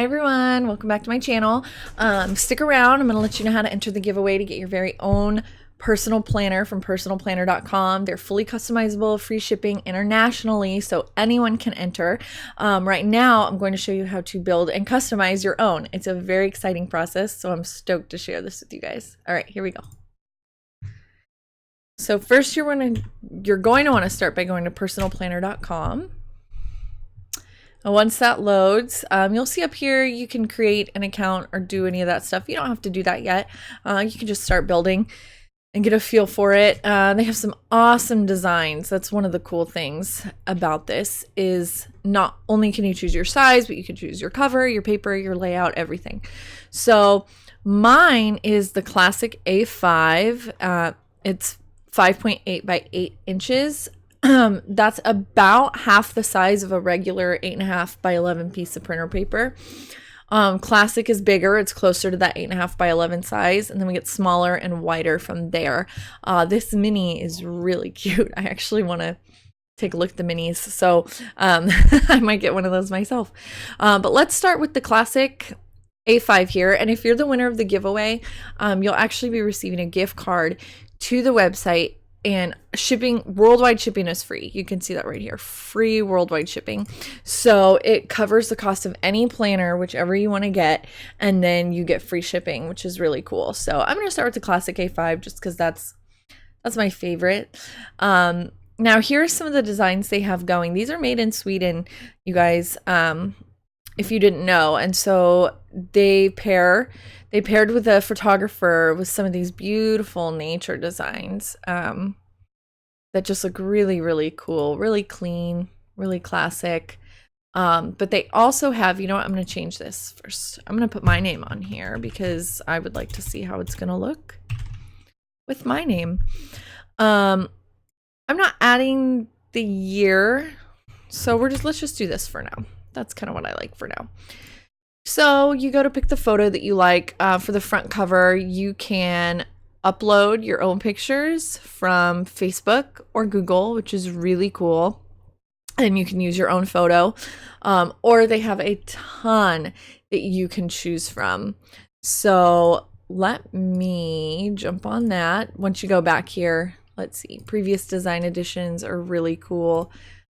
Hi everyone, welcome back to my channel. Stick around, I'm going to let you know how to enter the giveaway to get your very own personal planner from PersonalPlanner.com. They're fully customizable, free shipping internationally, so anyone can enter. Right now, I'm going to show you how to build and customize your own. It's a very exciting process, so I'm stoked to share this with you guys. All right, here we go. So first, you're going to want to start by going to PersonalPlanner.com. And once that loads, you'll see up here you can create an account or do any of that stuff. You don't have to do that yet. You can just start building and get a feel for it. They have some awesome designs. That's one of the cool things about this is not only can you choose your size, but you can choose your cover, your paper, your layout, everything. So mine is the classic A5. It's 5.8 by 8 inches. That's about half the size of a regular 8.5 by 11 piece of printer paper. Classic is bigger. It's closer to that 8.5 by 11 size. And then we get smaller and wider from there. This mini is really cute. I actually want to take a look at the minis. So I might get one of those myself. But let's start with the classic A5 here. And if you're the winner of the giveaway, you'll actually be receiving a gift card to the website. And shipping, worldwide shipping is free. You can see that right here, free worldwide shipping. So it covers the cost of any planner, whichever you want to get, and then you get free shipping, which is really cool. So I'm going to start with the classic A5 just because that's my favorite. Now here are some of the designs they have going. These are made in Sweden, you guys, if you didn't know. And so they paired with a photographer with some of these beautiful nature designs that just look really, really cool, really clean, really classic. But they also have, you know what, I'm going to change this first. I'm going to put my name on here because I would like to see how it's going to look with my name. I'm not adding the year, so let's just do this for now. That's kind of what I like for now. So you go to pick the photo that you like. For the front cover, you can upload your own pictures from Facebook or Google, which is really cool. And you can use your own photo. Or they have a ton that you can choose from. So let me jump on that. Once you go back here, let's see. Previous design editions are really cool.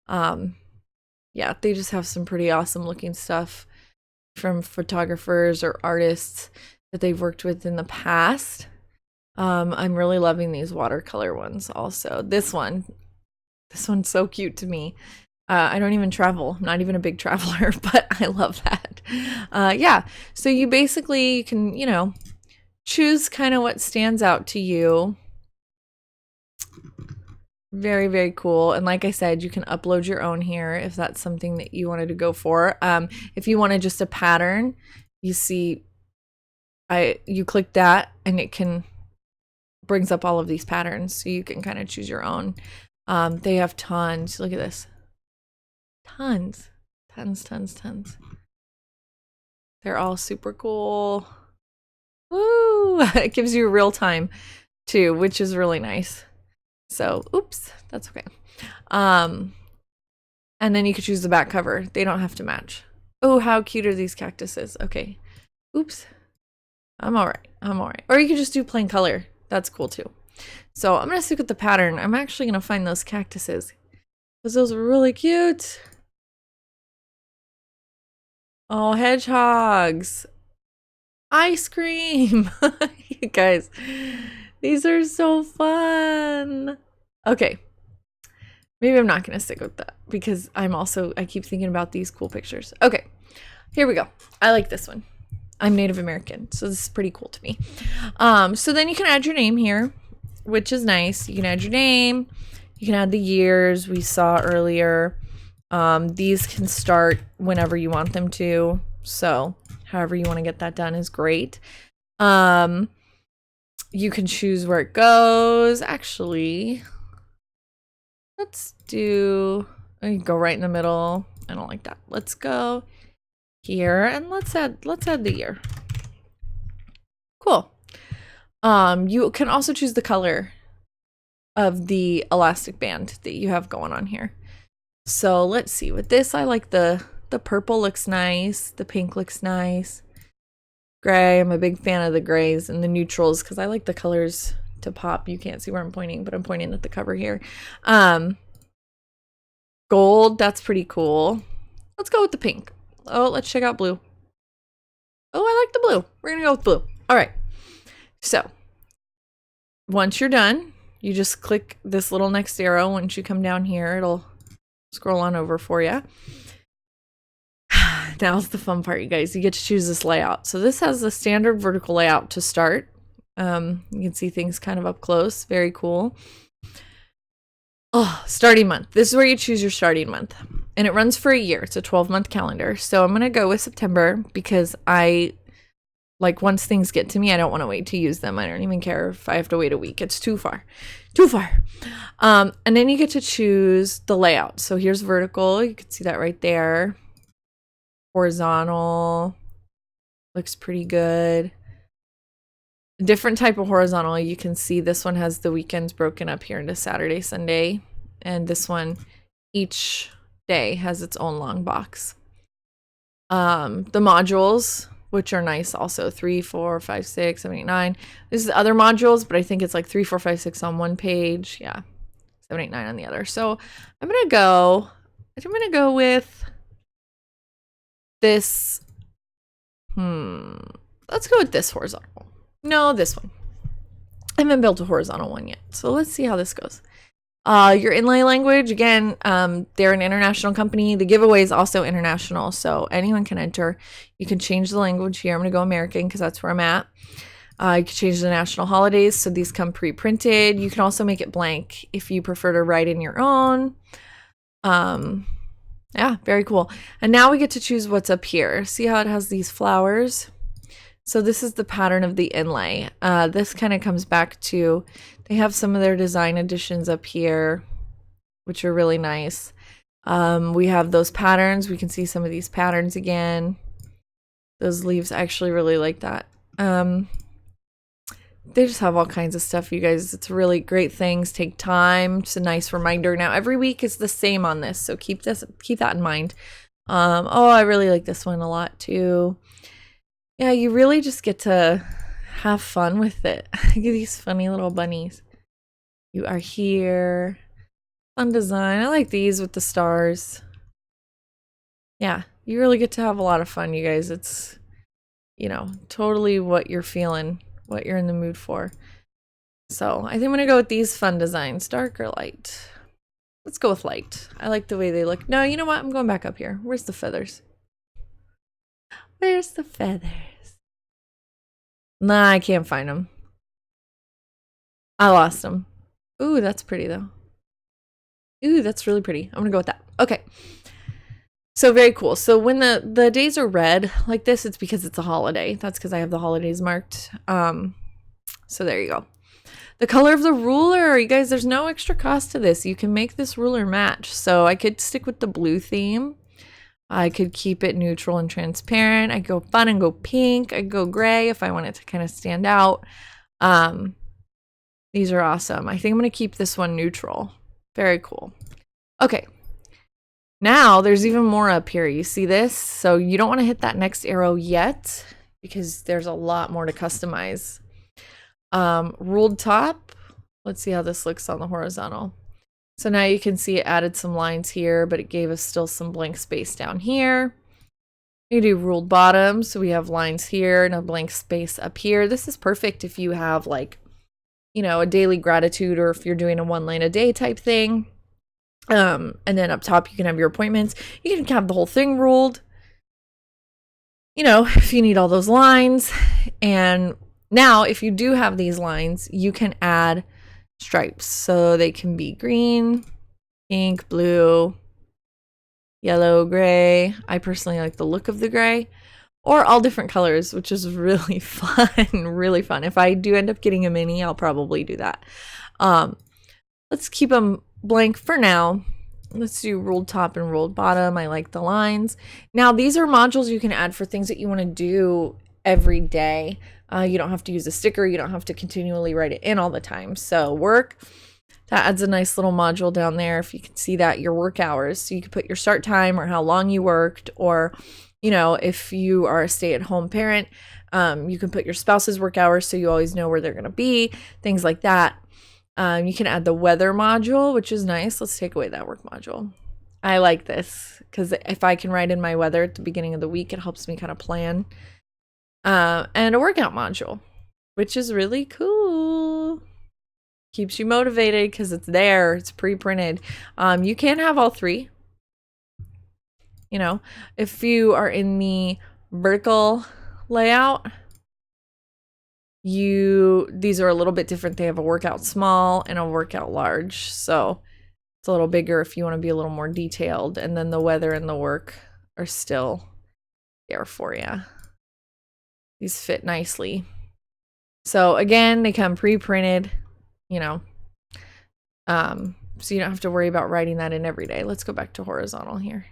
Yeah, they just have some pretty awesome looking stuff from photographers or artists that they've worked with in the past. I'm really loving these watercolor ones also. This one's so cute to me. I don't even travel. I'm not even a big traveler, but I love that. Yeah, so you basically can, choose kind of what stands out to you. Very, very cool. And like I said, you can upload your own here if that's something that you wanted to go for. If you wanted just a pattern, you see, you click that and it brings up all of these patterns. So you can kind of choose your own. They have tons. Look at this. Tons. They're all super cool. Woo! It gives you real time too, which is really nice. So, oops, that's okay. And then you could choose the back cover. They don't have to match. Oh, how cute are these cactuses? Okay. Oops. I'm all right. Or you could just do plain color. That's cool too. So I'm going to stick with the pattern. I'm actually going to find those cactuses because those are really cute. Oh, hedgehogs. Ice cream. You guys. These are so fun. Okay. Maybe I'm not going to stick with that because I keep thinking about these cool pictures. Okay. Here we go. I like this one. I'm Native American, so this is pretty cool to me. So then you can add your name here, which is nice. You can add your name. You can add the years we saw earlier. These can start whenever you want them to. So however you want to get that done is great. You can choose where it goes. Actually, let's go right in the middle. I don't like that. Let's go here and let's add the year. Cool. You can also choose the color of the elastic band that you have going on here. So let's see. With this, I like the The purple looks nice. The pink looks nice. Gray, I'm a big fan of the grays and the neutrals because I like the colors to pop. You can't see where I'm pointing, but I'm pointing at the cover here. Gold, that's pretty cool. Let's go with the pink. Oh, let's check out blue. Oh, I like the blue. We're gonna go with blue. All right. So once you're done, you just click this little next arrow. Once you come down here, it'll scroll on over for you. Now's the fun part, you guys. You get to choose this layout. So this has the standard vertical layout to start. You can see things kind of up close. Very cool. Oh, starting month. This is where you choose your starting month. And it runs for a year. It's a 12-month calendar. So I'm going to go with September because once things get to me, I don't want to wait to use them. I don't even care if I have to wait a week. It's too far. Too far. And then you get to choose the layout. So here's vertical. You can see that right there. Horizontal. Looks pretty good. Different type of horizontal. You can see this one has the weekends broken up here into Saturday, Sunday. And this one, each day has its own long box. The modules, which are nice also. 3, 4, 5, 6, 7, 8, 9. This is other modules, but I think it's like 3, 4, 5, 6 on one page. Yeah. 7, 8, 9 on the other. So I'm gonna go with this. Let's go with this horizontal. No, this one. I haven't built a horizontal one yet. So let's see how this goes. Your inlay language, again, they're an international company. The giveaway is also international, so anyone can enter. You can change the language here. I'm going to go American because that's where I'm at. You can change the national holidays, so these come pre-printed. You can also make it blank if you prefer to write in your own. Yeah, very cool. And now we get to choose what's up here. See how it has these flowers? So this is the pattern of the inlay. This kind of comes back to, they have some of their design editions up here, which are really nice. We have those patterns. We can see some of these patterns again. Those leaves, I actually really like that. They just have all kinds of stuff, you guys. It's really great things. Take time. It's a nice reminder. Now, every week is the same on this, so keep that in mind. Oh, I really like this one a lot too. Yeah, you really just get to have fun with it. Look at these funny little bunnies. You are here. Fun design. I like these with the stars. Yeah, you really get to have a lot of fun, you guys. It's, totally what you're feeling, what you're in the mood for. So I think I'm going to go with these fun designs. Dark or light? Let's go with light. I like the way they look. No, you know what? I'm going back up here. Where's the feathers? Where's the feathers? Nah, I can't find them. I lost them. Ooh, that's pretty though. Ooh, that's really pretty. I'm gonna go with that. Okay. So very cool. So when the days are red like this, it's because it's a holiday. That's because I have the holidays marked. So there you go. The color of the ruler, you guys, there's no extra cost to this. You can make this ruler match. So I could stick with the blue theme. I could keep it neutral and transparent. I could go fun and go pink. I could go gray if I want it to kind of stand out. These are awesome. I think I'm going to keep this one neutral. Very cool. Okay. Now there's even more up here. You see this? So you don't want to hit that next arrow yet because there's a lot more to customize. Ruled top. Let's see how this looks on the horizontal. So now you can see it added some lines here, but it gave us still some blank space down here. You do ruled bottom, so we have lines here and a blank space up here. This is perfect if you have like, a daily gratitude or if you're doing a 1 line a day type thing. And then up top you can have your appointments. You can have the whole thing ruled, if you need all those lines. And now if you do have these lines, you can add stripes, so they can be green, pink, blue, yellow, gray. I personally like the look of the gray, or all different colors, which is really fun. Really fun. If I do end up getting a mini, I'll probably do that. Let's keep them blank for now. Let's do ruled top and ruled bottom. I like the lines. Now these are modules you can add for things that you want to do every day. You don't have to use a sticker. You don't have to continually write it in all the time. So work, That adds a nice little module down there. If you can see that, your work hours. So you can put your start time or how long you worked, or, you know, if you are a stay-at-home parent, you can put your spouse's work hours so you always know where they're going to be, things like that. You can add the weather module, which is nice. Let's take away that work module. I like this because if I can write in my weather at the beginning of the week, it helps me kind of plan. And a workout module, which is really cool. Keeps you motivated because it's there. It's pre-printed. You can have all three. You know, if you are in the vertical layout, these are a little bit different. They have a workout small and a workout large. So it's a little bigger if you want to be a little more detailed. And then the weather and the work are still there for you. These fit nicely. So again, they come pre-printed, you know, so you don't have to worry about writing that in every day. Let's go back to horizontal here.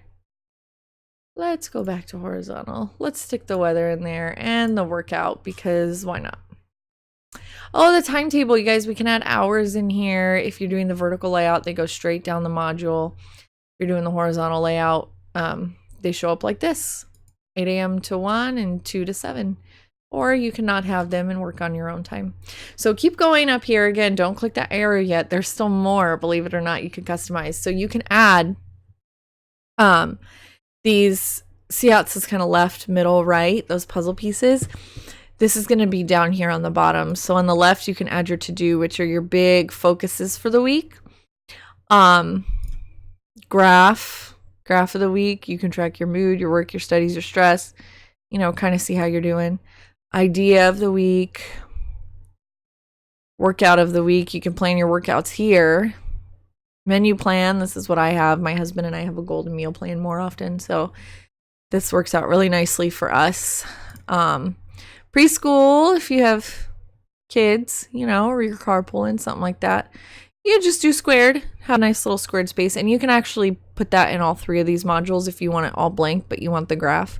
Let's go back to horizontal. Let's stick the weather in there and the workout because why not? Oh, the timetable, you guys, we can add hours in here. If you're doing the vertical layout, they go straight down the module. If you're doing the horizontal layout, they show up like this, 8 a.m. to 1 and 2 to 7. Or you cannot have them and work on your own time. So keep going up here. Again, don't click that arrow yet. There's still more, believe it or not, you can customize. So you can add these, see how it says kind of left, middle, right, those puzzle pieces. This is going to be down here on the bottom. So on the left, you can add your to-do, which are your big focuses for the week. Graph of the week. You can track your mood, your work, your studies, your stress, you know, kind of see how you're doing. Idea of the week, workout of the week. You can plan your workouts here. Menu plan. This is what I have. My husband and I have a golden meal plan more often. So this works out really nicely for us. Preschool, if you have kids, you know, or you're carpooling, something like that. You just do squared, have a nice little squared space. And you can actually put that in all three of these modules if you want it all blank, but you want the graph.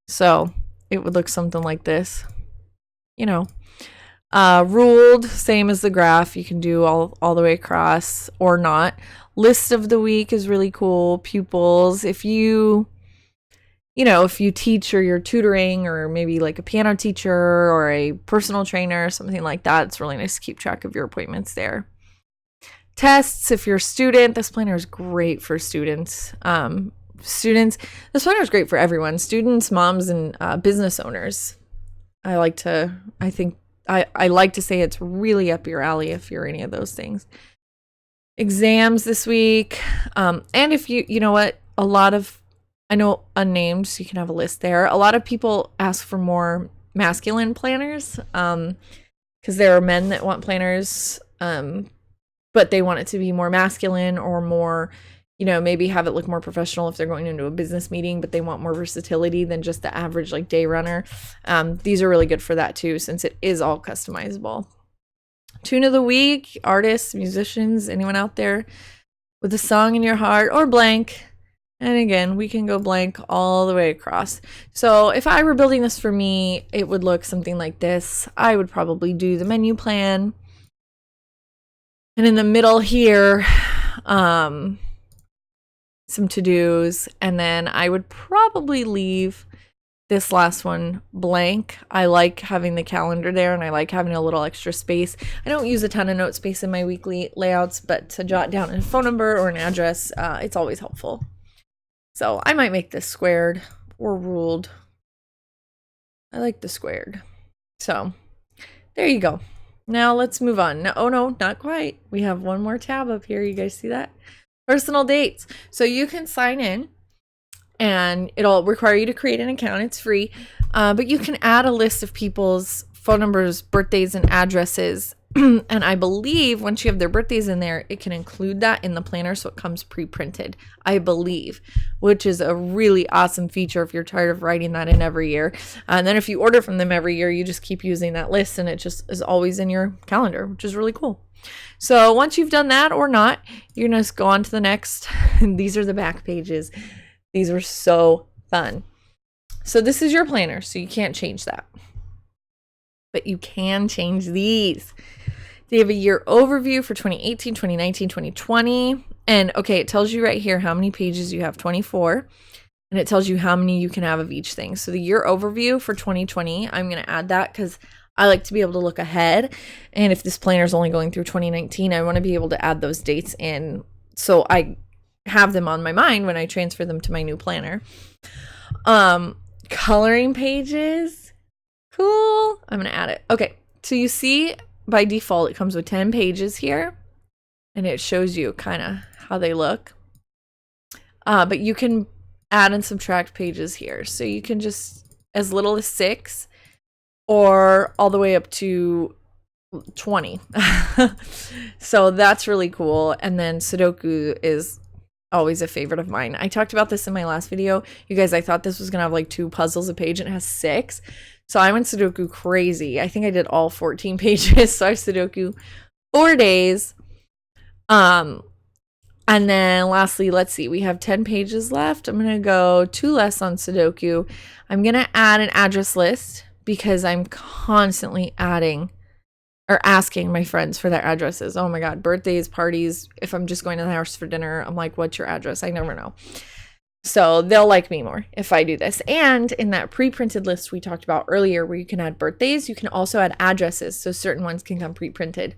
So it would look something like this, you know. Ruled, same as the graph. You can do all the way across or not. List of the week is really cool. Pupils, if you know, if you teach or you're tutoring or maybe like a piano teacher or a personal trainer or something like that, it's really nice to keep track of your appointments there. Tests, if you're a student, this planner is great for students. This planner is great for everyone, students, moms, and business owners. I like to say it's really up your alley if you're any of those things. Exams this week. And if you know what, I know unnamed, so you can have a list there. A lot of people ask for more masculine planners because there are men that want planners, but they want it to be more masculine or more, you know, maybe have it look more professional if they're going into a business meeting, but they want more versatility than just the average like day runner. These are really good for that too, since it is all customizable. Tune of the week, artists, musicians, anyone out there with a song in your heart or blank. And again, we can go blank all the way across. So if I were building this for me, it would look something like this. I would probably do the menu plan. And in the middle here, some to-dos. And then I would probably leave this last one blank. I like having the calendar there and I like having a little extra space. I don't use a ton of note space in my weekly layouts, but to jot down a phone number or an address, it's always helpful. So I might make this squared or ruled. I like the squared. So there you go. Now let's move on. No, oh no, not quite. We have one more tab up here. You guys see that? Personal dates. So you can sign in and it'll require you to create an account. It's free, but you can add a list of people's phone numbers, birthdays, and addresses. And I believe once you have their birthdays in there, it can include that in the planner, so it comes pre-printed, I believe, which is a really awesome feature if you're tired of writing that in every year. And then if you order from them every year, you just keep using that list and it just is always in your calendar, which is really cool. So once you've done that or not, you're going to just go on to the next. These are the back pages. These were so fun. So this is your planner, so you can't change that. But you can change these. They have a year overview for 2018, 2019, 2020. And okay, it tells you right here how many pages you have, 24. And it tells you how many you can have of each thing. So the year overview for 2020, I'm going to add that because I like to be able to look ahead. And if this planner is only going through 2019, I want to be able to add those dates in so I have them on my mind when I transfer them to my new planner. Coloring pages. Cool. I'm going to add it. Okay. So you see by default, it comes with 10 pages here. And it shows you kind of how they look. But you can add and subtract pages here. So you can just as little as 6 or all the way up to 20. So that's really cool. And then Sudoku is always a favorite of mine. I talked about this in my last video. You guys, I thought this was gonna have like 2 puzzles a page and it has 6. So I went Sudoku crazy. I think I did all 14 pages. So I Sudoku 4 days. And then lastly, let's see, we have 10 pages left. I'm going to go 2 less on Sudoku. I'm going to add an address list because I'm constantly adding or asking my friends for their addresses. Oh my God, birthdays, parties. If I'm just going to the house for dinner, I'm like, what's your address? I never know. So they'll like me more if I do this. And in that pre-printed list we talked about earlier where you can add birthdays, you can also add addresses. So certain ones can come pre-printed.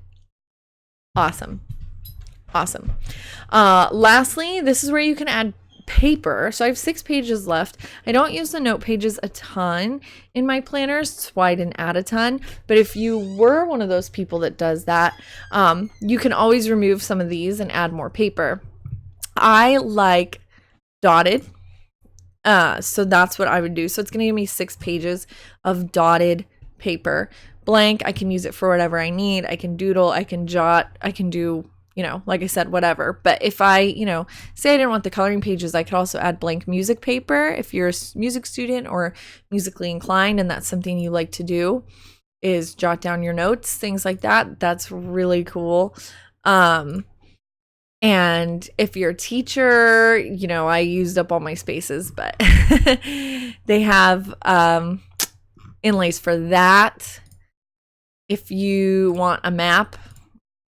Awesome. Awesome. Lastly, this is where you can add paper. So I have 6 pages left. I don't use the note pages a ton in my planners. That's why I didn't add a ton. But if you were one of those people that does that, you can always remove some of these and add more paper. I like dotted. So that's what I would do. So it's going to give me 6 pages of dotted paper. Blank, I can use it for whatever I need. I can doodle, I can jot, I can do, you know, like I said, whatever. But if I, you know, say I didn't want the coloring pages, I could also add blank music paper. If you're a music student or musically inclined and that's something you like to do, is jot down your notes, things like that. That's really cool. And if you're a teacher, you know, I used up all my spaces, but they have inlays for that. If you want a map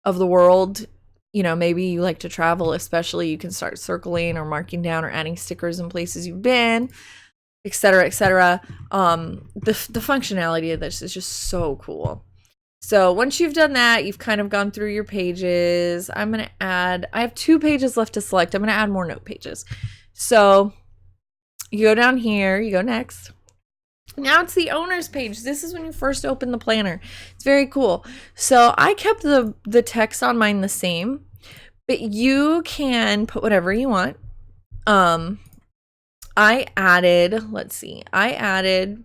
of the world, you know, maybe you like to travel, especially, you can start circling or marking down or adding stickers in places you've been, etc., etc. The functionality of this is just so cool. So once you've done that, you've kind of gone through your pages. I'm going to add, I have 2 pages left to select. I'm going to add more note pages. So you go down here, you go next. Now it's the owner's page. This is when you first open the planner. It's very cool. So I kept the text on mine the same, but you can put whatever you want. I added, let's see, I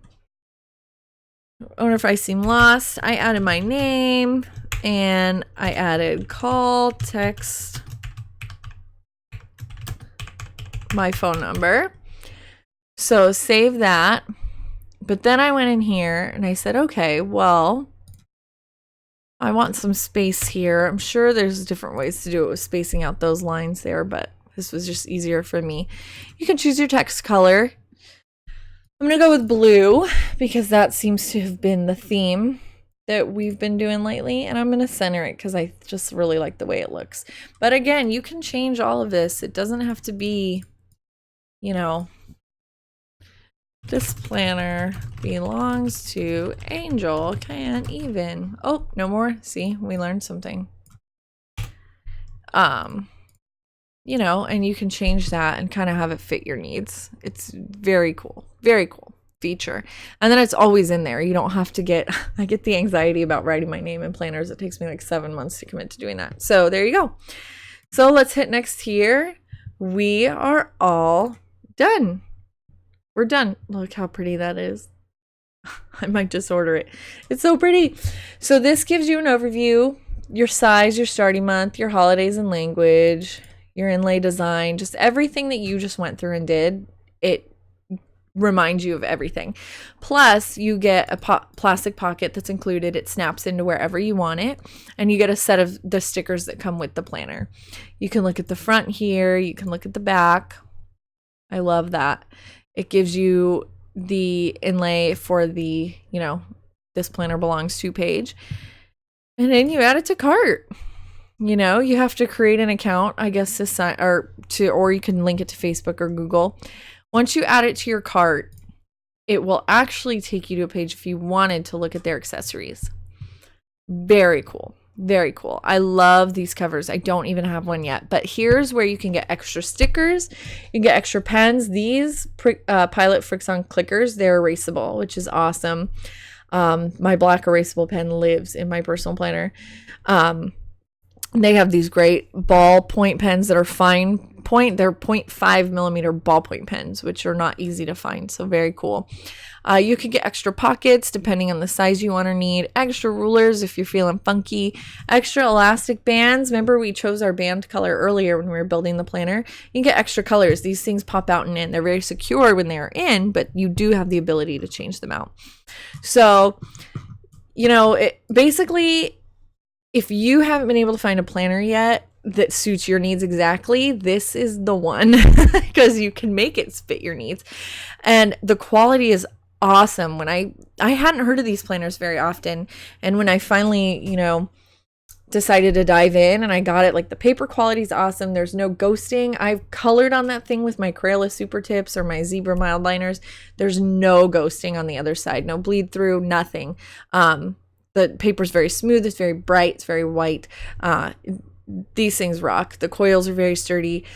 wonder if I seem lost. I added my name and I added call, text, my phone number. So save that. But then I went in here and I said, okay, well, I want some space here. I'm sure there's different ways to do it with spacing out those lines there, but this was just easier for me. You can choose your text color. I'm going to go with blue because that seems to have been the theme that we've been doing lately. And I'm going to center it because I just really like the way it looks. But again, you can change all of this. It doesn't have to be, you know, this planner belongs to Angel. Can't even. Oh, no more. See, we learned something. You know, and you can change that and kind of have it fit your needs. It's very cool. Very cool feature. And then it's always in there. You don't have to get, I get the anxiety about writing my name in planners. It takes me like 7 months to commit to doing that. So there you go. So let's hit next here. We are all done. We're done. Look how pretty that is. I might disorder it. It's so pretty. So this gives you an overview, your size, your starting month, your holidays and language, your inlay design, just everything that you just went through and did. It reminds you of everything. Plus, you get a plastic pocket that's included. It snaps into wherever you want it. And you get a set of the stickers that come with the planner. You can look at the front here. You can look at the back. I love that. It gives you the inlay for the, you know, this planner belongs to page. and then you add it to cart. You know, you have to create an account, I guess, to sign or you can link it to Facebook or Google. Once you add it to your cart, it will actually take you to a page if you wanted to look at their accessories. Very cool. Very cool. I love these covers. I don't even have one yet, but here's where you can get extra stickers. You can get extra pens. These Pilot Frixion clickers, they're erasable, which is awesome. My black erasable pen lives in my personal planner. They have these great ballpoint pens that are fine point. They're 0.5 millimeter ballpoint pens, which are not easy to find. So very cool. You could get extra pockets depending on the size you want or need. Extra rulers if you're feeling funky. Extra elastic bands. Remember we chose our band color earlier when we were building the planner. You can get extra colors. These things pop out and in. They're very secure when they're in, but you do have the ability to change them out. So, you know, basically, if you haven't been able to find a planner yet that suits your needs exactly, this is the one because you can make it fit your needs. And the quality is awesome. When I hadn't heard of these planners very often, and when I finally, you know, decided to dive in and I got it, like the paper quality is awesome. There's no ghosting. I've colored on that thing with my Crayola Super Tips or my Zebra mild liners. There's no ghosting on the other side, no bleed through, nothing. The paper's very smooth. It's very bright. It's very white. These things rock. The coils are very sturdy.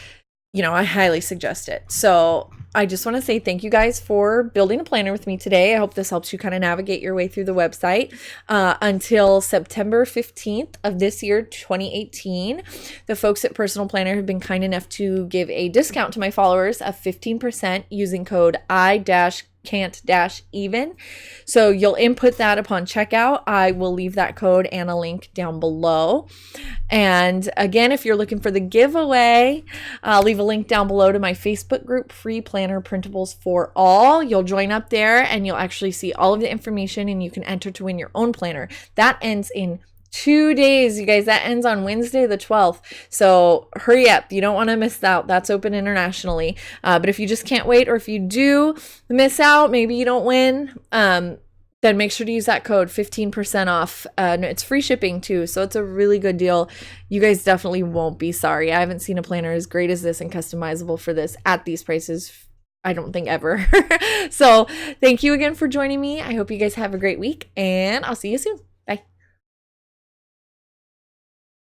You know, I highly suggest it. So I just want to say thank you guys for building a planner with me today. I hope this helps you kind of navigate your way through the website. Until September 15th of this year, 2018, the folks at Personal Planner have been kind enough to give a discount to my followers of 15% using code I-can't-even. So you'll input that upon checkout. I will leave that code and a link down below. And again, if you're looking for the giveaway, I'll leave a link down below to my Facebook group, Free Planner Printables for All. You'll join up there and you'll actually see all of the information and you can enter to win your own planner. That ends in 2 days, you guys. That ends on Wednesday the 12th. So hurry up. You don't want to miss out. That's open internationally. But if you just can't wait, or if you do miss out, maybe you don't win, then make sure to use that code 15% off. It's free shipping too. So it's a really good deal. You guys definitely won't be sorry. I haven't seen a planner as great as this and customizable for this at these prices, I don't think ever. So thank you again for joining me. I hope you guys have a great week and I'll see you soon.